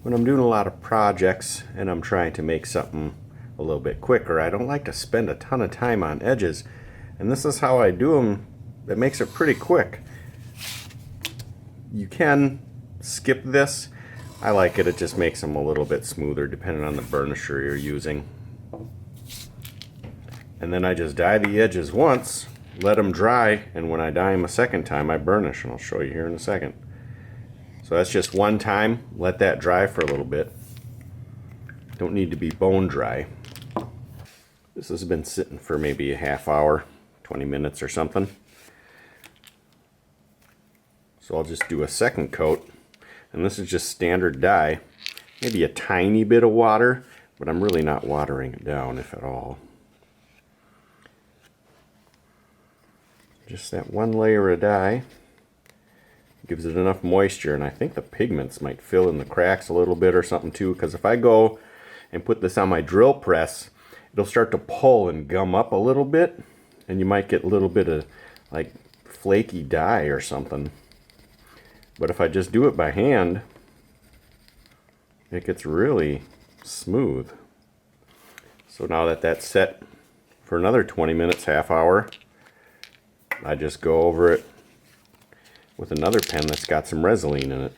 when I'm doing a lot of projects and I'm trying to make something a little bit quicker, I don't like to spend a ton of time on edges, and this is how I do them. That makes it pretty quick. You can skip this. I like it. It just makes them a little bit smoother depending on the burnisher you're using. And then I just dye the edges once, let them dry, and when I dye them a second time I burnish, and I'll show you here in a second. So that's just one time. Let that dry for a little bit. Don't need to be bone dry. This has been sitting for maybe a half hour, 20 minutes or something. So I'll just do a second coat, and this is just standard dye. Maybe a tiny bit of water, but I'm really not watering it down, if at all. Just that one layer of dye gives it enough moisture, and I think the pigments might fill in the cracks a little bit or something too, because if I go and put this on my drill press, it'll start to pull and gum up a little bit, and you might get a little bit of like flaky dye or something. But if I just do it by hand, it gets really smooth. So now that that's set for another 20 minutes, half hour, I just go over it with another pen that's got some Resolene in it.